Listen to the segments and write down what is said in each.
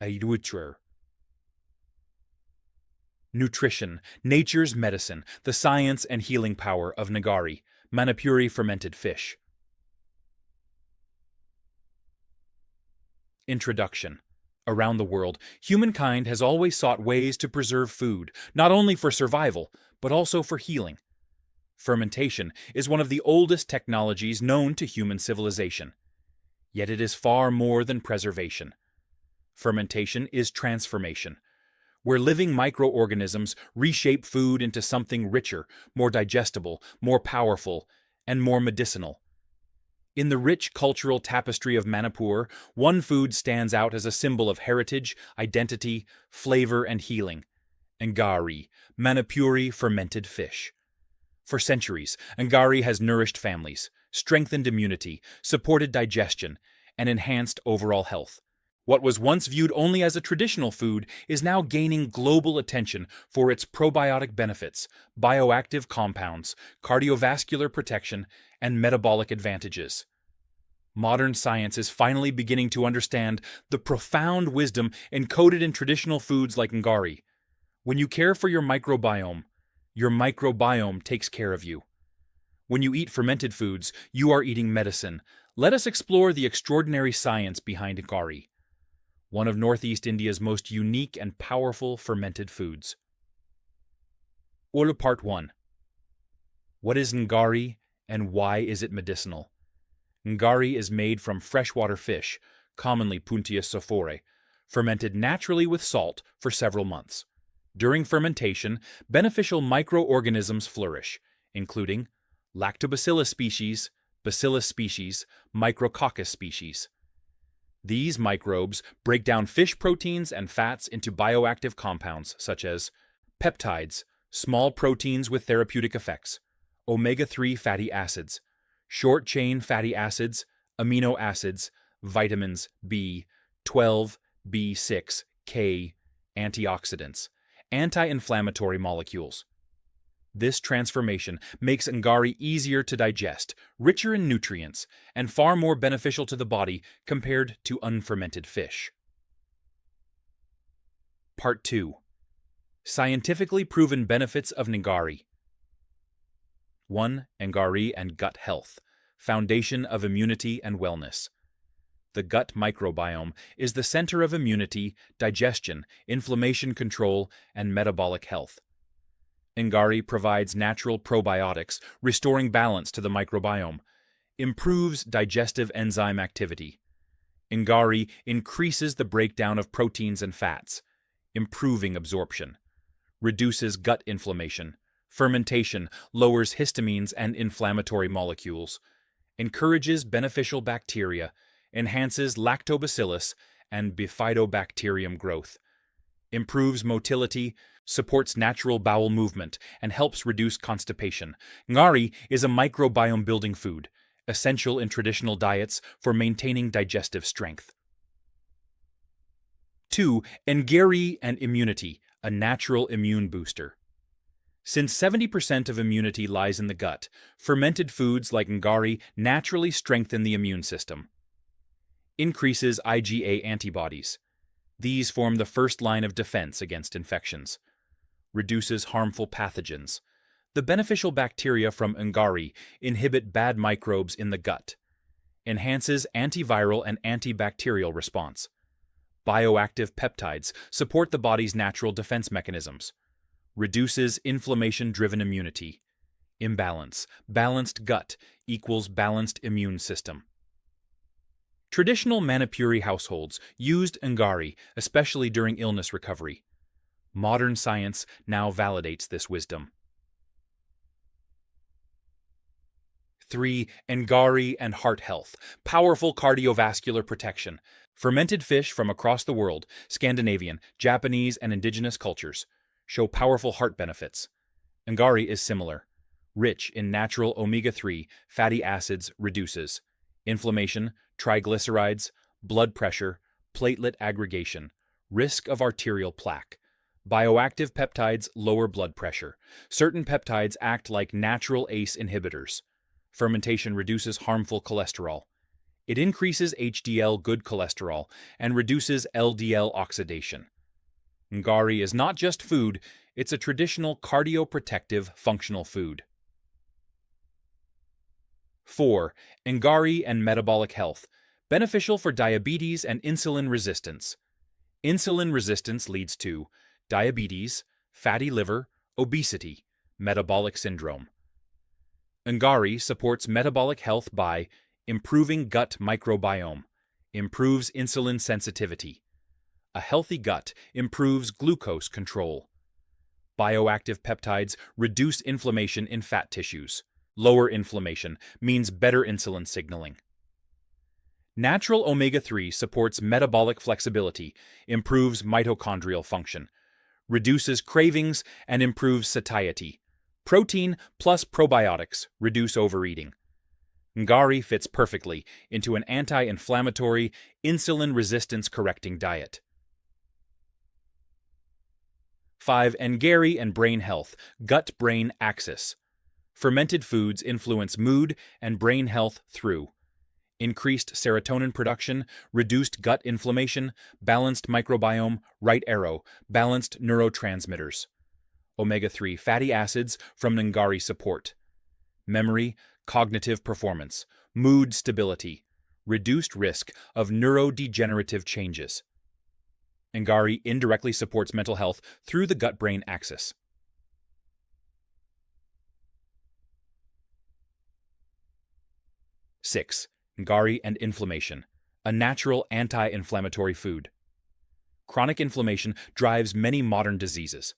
Ayurveda. Nutrition, nature's medicine, the science and healing power of Ngari, Manipuri fermented fish. Introduction. Around the world, humankind has always sought ways to preserve food, not only for survival, but also for healing. Fermentation is one of the oldest technologies known to human civilization. Yet it is far more than preservation. Fermentation is transformation, where living microorganisms reshape food into something richer, more digestible, more powerful, and more medicinal. In the rich cultural tapestry of Manipur, one food stands out as a symbol of heritage, identity, flavor, and healing: Ngari, Manipuri fermented fish. For centuries, Ngari has nourished families, strengthened immunity, supported digestion, and enhanced overall health. What was once viewed only as a traditional food is now gaining global attention for its probiotic benefits, bioactive compounds, cardiovascular protection, and metabolic advantages. Modern science is finally beginning to understand the profound wisdom encoded in traditional foods like Ngari. When you care for your microbiome takes care of you. When you eat fermented foods, you are eating medicine. Let us explore the extraordinary science behind Ngari, one of Northeast India's most unique and powerful fermented foods. Part 1. What is Ngari and why is it medicinal? Ngari is made from freshwater fish, commonly Puntius sophore, fermented naturally with salt for several months. During fermentation, beneficial microorganisms flourish, including Lactobacillus species, Bacillus species, Micrococcus species. These microbes break down fish proteins and fats into bioactive compounds such as peptides, small proteins with therapeutic effects, omega-3 fatty acids, short-chain fatty acids, amino acids, vitamins B, 12, B6, K, antioxidants, anti-inflammatory molecules. This transformation makes Ngari easier to digest, richer in nutrients, and far more beneficial to the body compared to unfermented fish. Part 2. Scientifically proven benefits of Ngari. 1. Ngari and gut health, foundation of immunity and wellness. The gut microbiome is the center of immunity, digestion, inflammation control, and metabolic health. Ngari provides natural probiotics, restoring balance to the microbiome, improves digestive enzyme activity. Ngari increases the breakdown of proteins and fats, improving absorption, reduces gut inflammation. Fermentation lowers histamines and inflammatory molecules, encourages beneficial bacteria, enhances lactobacillus and bifidobacterium growth, improves motility, supports natural bowel movement, and helps reduce constipation. Ngari is a microbiome-building food, essential in traditional diets for maintaining digestive strength. 2. Ngari and immunity, a natural immune booster. Since 70% of immunity lies in the gut, fermented foods like Ngari naturally strengthen the immune system. Increases IgA antibodies. These form the first line of defense against infections. Reduces harmful pathogens. The beneficial bacteria from Ngari inhibit bad microbes in the gut. Enhances antiviral and antibacterial response. Bioactive peptides support the body's natural defense mechanisms. Reduces inflammation-driven immunity. Imbalance. Balanced gut equals balanced immune system. Traditional Manipuri households used Ngari, especially during illness recovery. Modern science now validates this wisdom. 3. Ngari and heart health, powerful cardiovascular protection. Fermented fish from across the world, Scandinavian, Japanese, and indigenous cultures, show powerful heart benefits. Ngari is similar. Rich in natural omega-3 fatty acids, reduces inflammation, triglycerides, blood pressure, platelet aggregation, risk of arterial plaque. Bioactive peptides lower blood pressure. Certain peptides act like natural ACE inhibitors. Fermentation reduces harmful cholesterol. It increases HDL good cholesterol and reduces LDL oxidation. Ngari is not just food, it's a traditional cardioprotective functional food. 4. Ngari and metabolic health, beneficial for diabetes and insulin resistance. Insulin resistance leads to diabetes, fatty liver, obesity, metabolic syndrome. Ngari supports metabolic health by improving gut microbiome, improves insulin sensitivity. A healthy gut improves glucose control. Bioactive peptides reduce inflammation in fat tissues. Lower inflammation means better insulin signaling. Natural omega-3 supports metabolic flexibility, improves mitochondrial function, reduces cravings, and improves satiety. Protein plus probiotics reduce overeating. Ngari fits perfectly into an anti-inflammatory, insulin resistance correcting diet. 5. Ngari and brain health, gut-brain axis. Fermented foods influence mood and brain health through increased serotonin production, reduced gut inflammation, balanced microbiome, right arrow, balanced neurotransmitters. Omega-3 fatty acids from Ngari support memory, cognitive performance, mood stability, reduced risk of neurodegenerative changes. Ngari indirectly supports mental health through the gut-brain axis. 6. Ngari and inflammation, a natural anti-inflammatory food. Chronic inflammation drives many modern diseases.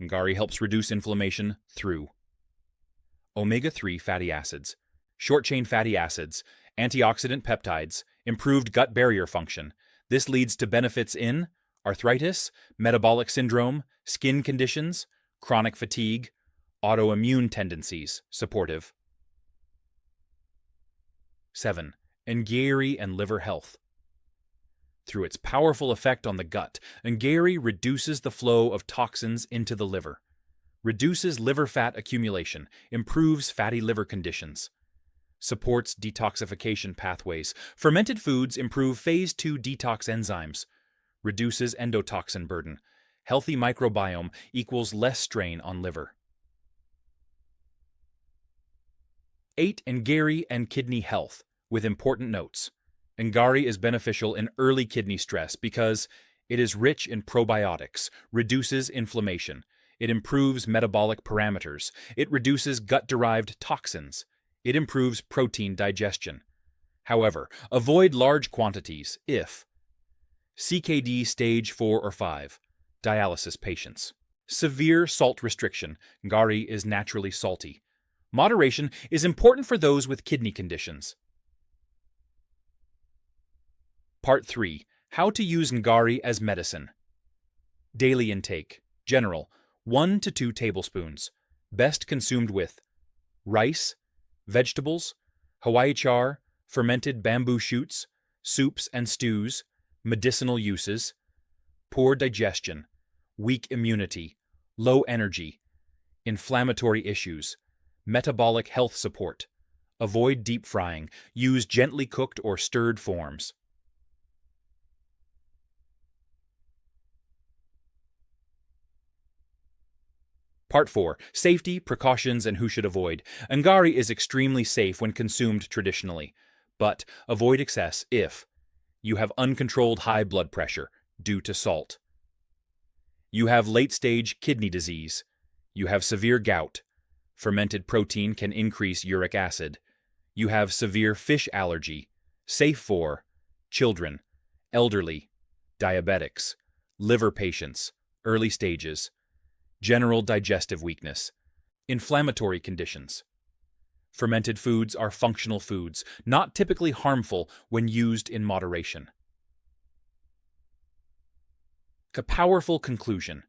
Ngari helps reduce inflammation through omega-3 fatty acids, short-chain fatty acids, antioxidant peptides, improved gut barrier function. This leads to benefits in arthritis, metabolic syndrome, skin conditions, chronic fatigue, autoimmune tendencies, supportive. 7. Ngari and liver health. Through its powerful effect on the gut, Ngari reduces the flow of toxins into the liver, reduces liver fat accumulation, improves fatty liver conditions, supports detoxification pathways. Fermented foods improve phase 2 detox enzymes, reduces endotoxin burden. Healthy microbiome equals less strain on liver. 8. Ngari and kidney health, with important notes. Ngari is beneficial in early kidney stress because it is rich in probiotics, reduces inflammation, it improves metabolic parameters, it reduces gut-derived toxins, it improves protein digestion. However, avoid large quantities if CKD stage 4 or 5, dialysis patients. Severe salt restriction. Ngari is naturally salty. Moderation is important for those with kidney conditions. Part 3. How to use Ngari as medicine. Daily intake. General, 1 to 2 tablespoons. Best consumed with rice, vegetables, Hawaii char, fermented bamboo shoots, soups and stews, medicinal uses, poor digestion, weak immunity, low energy, inflammatory issues, metabolic health support. Avoid deep frying. Use gently cooked or stirred forms. Part 4. Safety, precautions, and who should avoid. Ngari is extremely safe when consumed traditionally, but avoid excess if you have uncontrolled high blood pressure due to salt, you have late-stage kidney disease, you have severe gout, fermented protein can increase uric acid, you have severe fish allergy, safe for children, elderly, diabetics, liver patients, early stages, general digestive weakness, inflammatory conditions. Fermented foods are functional foods, not typically harmful when used in moderation. A powerful conclusion.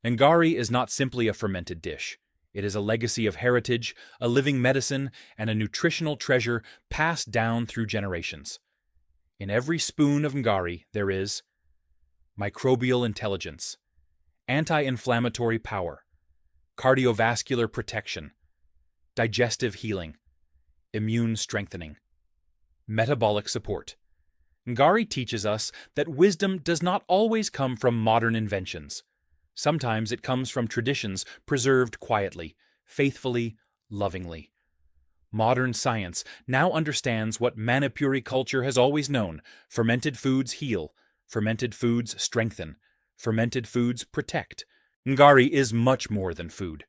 Ngari is not simply a fermented dish. It is a legacy of heritage, a living medicine, and a nutritional treasure passed down through generations. In every spoon of Ngari there is microbial intelligence, anti-inflammatory power, cardiovascular protection, digestive healing, immune strengthening. Metabolic support. Ngari teaches us that wisdom does not always come from modern inventions. Sometimes it comes from traditions preserved quietly, faithfully, lovingly. Modern science now understands what Manipuri culture has always known: fermented foods heal, fermented foods strengthen, fermented foods protect. Ngari is much more than food.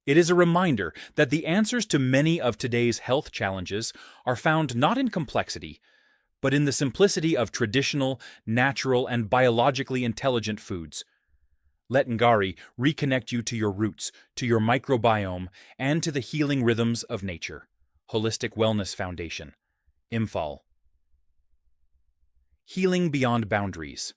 It is a reminder that the answers to many of today's health challenges are found not in complexity, but in the simplicity of traditional, natural, and biologically intelligent foods. Let Ngari reconnect you to your roots, to your microbiome, and to the healing rhythms of nature. Holistic Wellness Foundation, Imphal. Healing Beyond Boundaries.